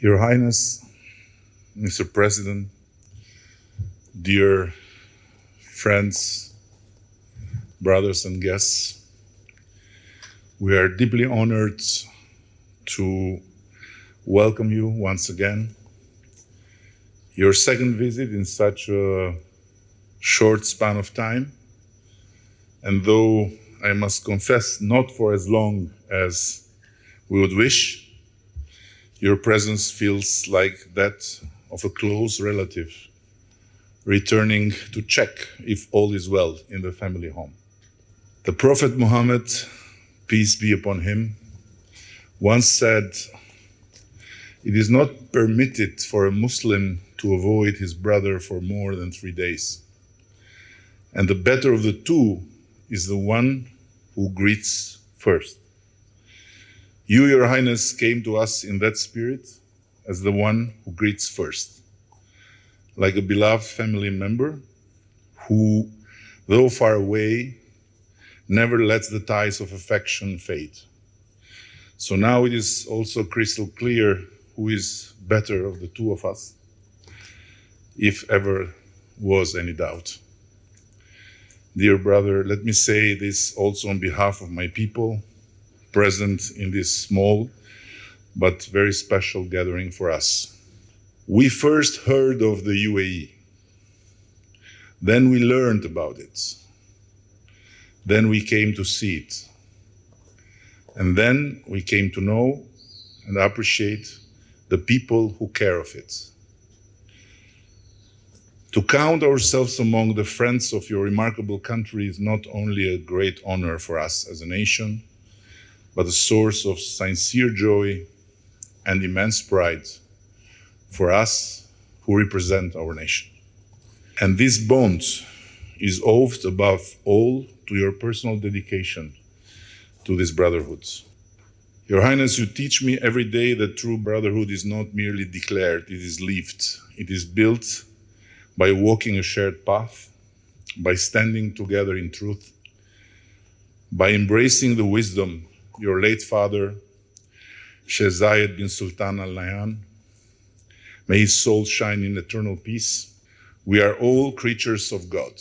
Your Highness, Mr. President, dear friends, brothers and guests, we are deeply honored to welcome you once again. Your second visit in such a short span of time, and though I must confess not for as long as we would wish, your presence feels like that of a close relative returning to check if all is well in the family home. The Prophet Muhammad, peace be upon him, once said, "It is not permitted for a Muslim to avoid his brother for more than 3 days. And the better of the two is the one who greets first." You, Your Highness, came to us in that spirit as the one who greets first, like a beloved family member who, though far away, never lets the ties of affection fade. So now it is also crystal clear who is better of the two of us, if ever was any doubt. Dear brother, let me say this also on behalf of my people present in this small but very special gathering for us. We first heard of the UAE. Then we learned about it. Then we came to see it. And then we came to know and appreciate the people who care of it. To count ourselves among the friends of your remarkable country is not only a great honor for us as a nation, but a source of sincere joy and immense pride for us who represent our nation. And this bond is owed above all to your personal dedication to this brotherhood. Your Highness, you teach me every day that true brotherhood is not merely declared, it is lived. It is built by walking a shared path, by standing together in truth, by embracing the wisdom your late father, Sheikh Zayed bin Sultan Al Nahyan, may his soul shine in eternal peace. We are all creatures of God.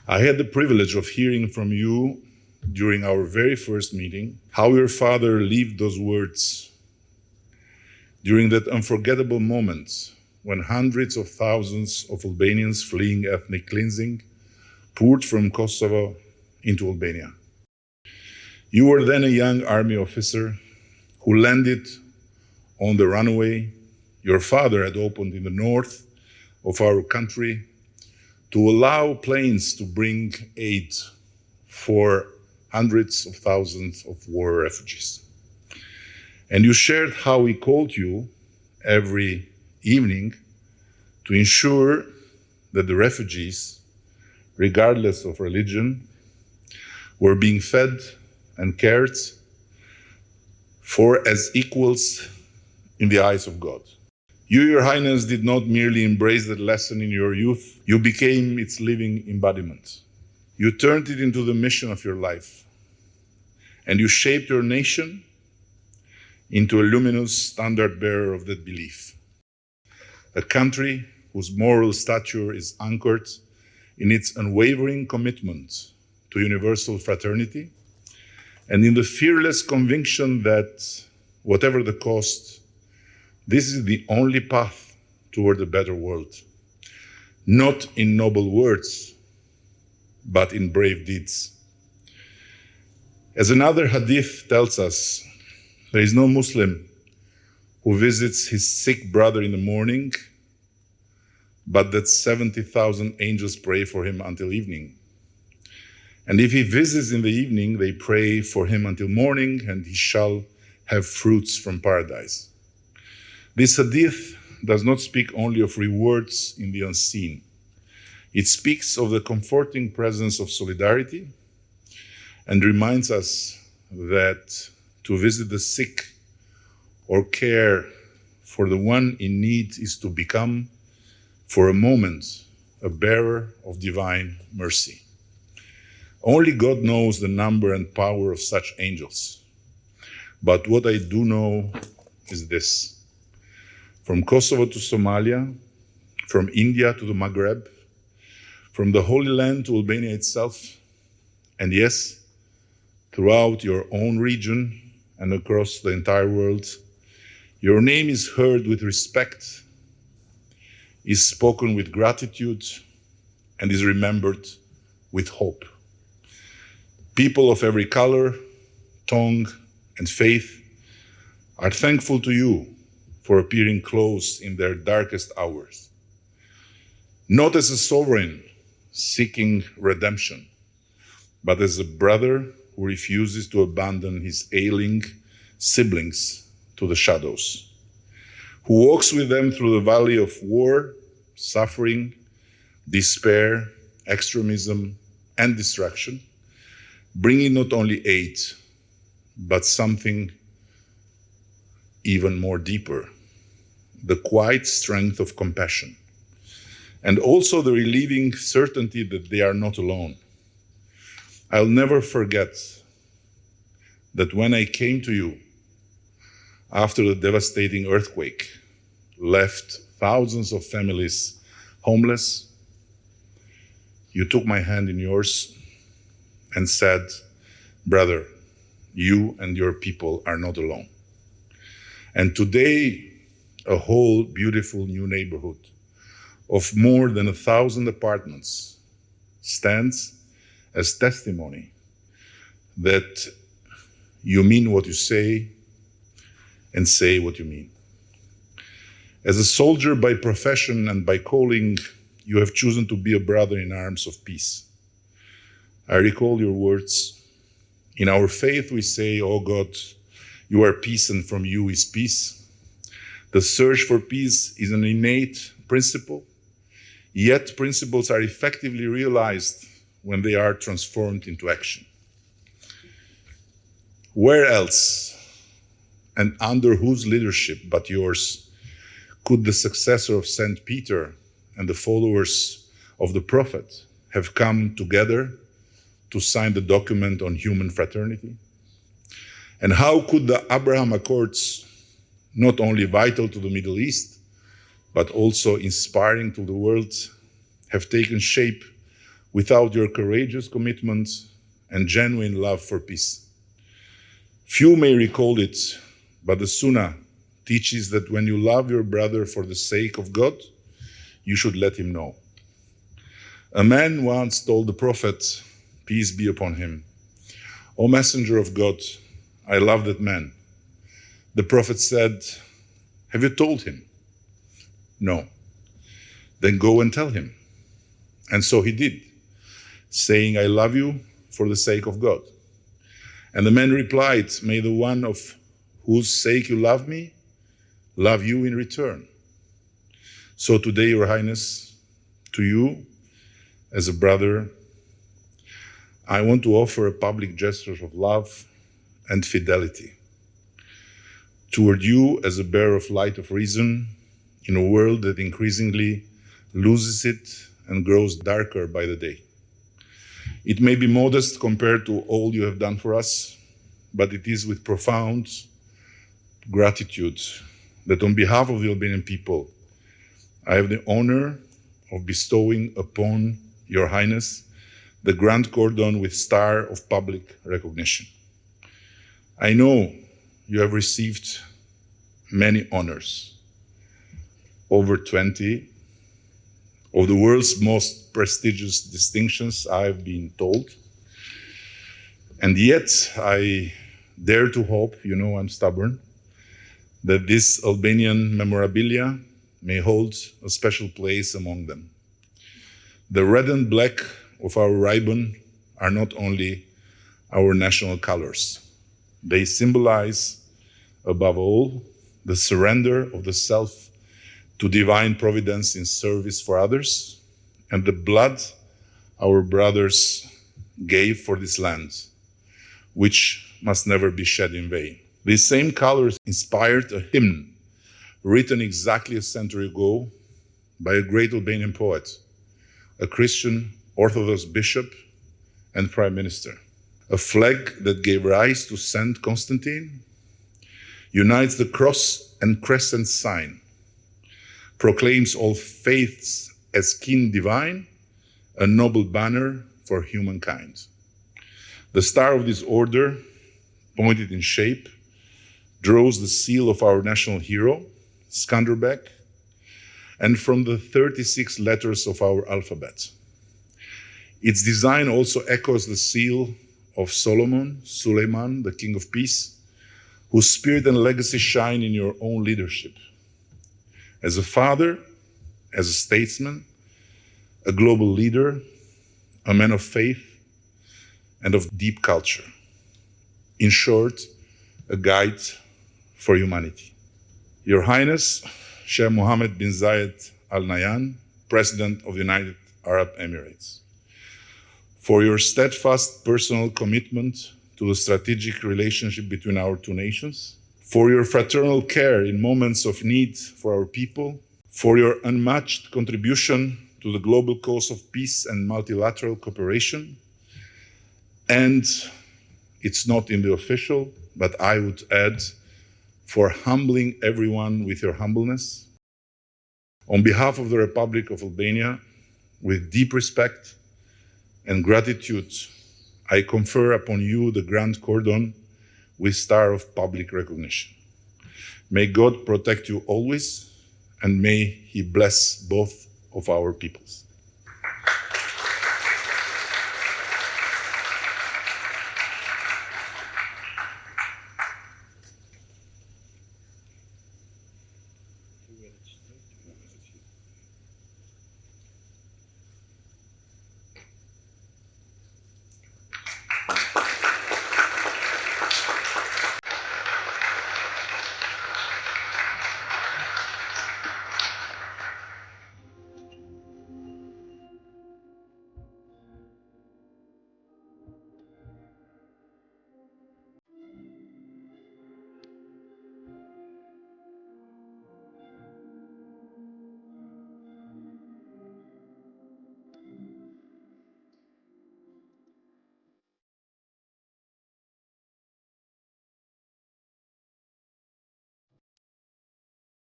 I had the privilege of hearing from you during our very first meeting how your father lived those words during that unforgettable moment when hundreds of thousands of Albanians fleeing ethnic cleansing poured from Kosovo into Albania. You were then a young army officer who landed on the runway your father had opened in the north of our country to allow planes to bring aid for hundreds of thousands of war refugees. And you shared how he called you every evening to ensure that the refugees, regardless of religion, were being fed and cared for as equals in the eyes of God. You, Your Highness, did not merely embrace that lesson in your youth, you became its living embodiment. You turned it into the mission of your life, and you shaped your nation into a luminous standard bearer of that belief. A country whose moral stature is anchored in its unwavering commitment to universal fraternity, and in the fearless conviction that, whatever the cost, this is the only path toward a better world. Not in noble words, but in brave deeds. As another hadith tells us, there is no Muslim who visits his sick brother in the morning, but that 70,000 angels pray for him until evening. And if he visits in the evening, they pray for him until morning, and he shall have fruits from paradise. This hadith does not speak only of rewards in the unseen. It speaks of the comforting presence of solidarity and reminds us that to visit the sick or care for the one in need is to become, for a moment, a bearer of divine mercy. Only God knows the number and power of such angels. But what I do know is this: from Kosovo to Somalia, from India to the Maghreb, from the Holy Land to Albania itself, and yes, throughout your own region and across the entire world, your name is heard with respect, is spoken with gratitude, and is remembered with hope. People of every color, tongue, and faith are thankful to you for appearing close in their darkest hours, not as a sovereign seeking redemption, but as a brother who refuses to abandon his ailing siblings to the shadows, who walks with them through the valley of war, suffering, despair, extremism, and destruction, bringing not only aid, but something even more deeper, the quiet strength of compassion, and also the relieving certainty that they are not alone. I'll never forget that when I came to you after the devastating earthquake left thousands of families homeless, you took my hand in yours and said, "Brother, you and your people are not alone." And today, a whole beautiful new neighborhood of more than 1,000 apartments stands as testimony that you mean what you say and say what you mean. As a soldier by profession and by calling, you have chosen to be a brother in arms of peace. I recall your words. In our faith, we say, "Oh God, you are peace and from you is peace." The search for peace is an innate principle, yet principles are effectively realized when they are transformed into action. Where else and under whose leadership but yours could the successor of Saint Peter and the followers of the prophet have come together to sign the document on human fraternity? And how could the Abraham Accords, not only vital to the Middle East, but also inspiring to the world, have taken shape without your courageous commitment and genuine love for peace? Few may recall it, but the Sunnah teaches that when you love your brother for the sake of God, you should let him know. A man once told the Prophet, peace be upon him, "O messenger of God, I love that man." The Prophet said, "Have you told him?" "No." "Then go and tell him." And so he did, saying, "I love you for the sake of God." And the man replied, "May the one of whose sake you love me, love you in return." So today, Your Highness, to you as a brother, I want to offer a public gesture of love and fidelity toward you as a bearer of light of reason in a world that increasingly loses it and grows darker by the day. It may be modest compared to all you have done for us, but it is with profound gratitude that on behalf of the Albanian people, I have the honor of bestowing upon Your Highness the Grand Cordon with Star of Public Recognition. I know you have received many honors, over 20 of the world's most prestigious distinctions, I have been told. And yet I dare to hope, you know I'm stubborn, that this Albanian memorabilia may hold a special place among them. The red and black of our ribbon are not only our national colors. They symbolize, above all, the surrender of the self to divine providence in service for others, and the blood our brothers gave for this land, which must never be shed in vain. These same colors inspired a hymn written exactly a century ago by a great Albanian poet, a Christian Orthodox bishop and prime minister. A flag that gave rise to Saint Constantine unites the cross and crescent sign proclaims all faiths as kin divine, a noble banner for humankind. The star of this order, pointed in shape, draws the seal of our national hero, Skanderbeg, and from the 36 letters of our alphabet. Its design also echoes the seal of Solomon, Suleiman, the King of Peace, whose spirit and legacy shine in your own leadership. As a father, as a statesman, a global leader, a man of faith, and of deep culture. In short, a guide for humanity. Your Highness, Sheikh Mohammed bin Zayed Al Nahyan, President of the United Arab Emirates, for your steadfast personal commitment to the strategic relationship between our two nations, for your fraternal care in moments of need for our people, for your unmatched contribution to the global cause of peace and multilateral cooperation, and it's not in the official, but I would add, for humbling everyone with your humbleness. On behalf of the Republic of Albania, with deep respect and gratitude, I confer upon you the Grand Cordon with Star of Public Recognition. May God protect you always, and may He bless both of our peoples.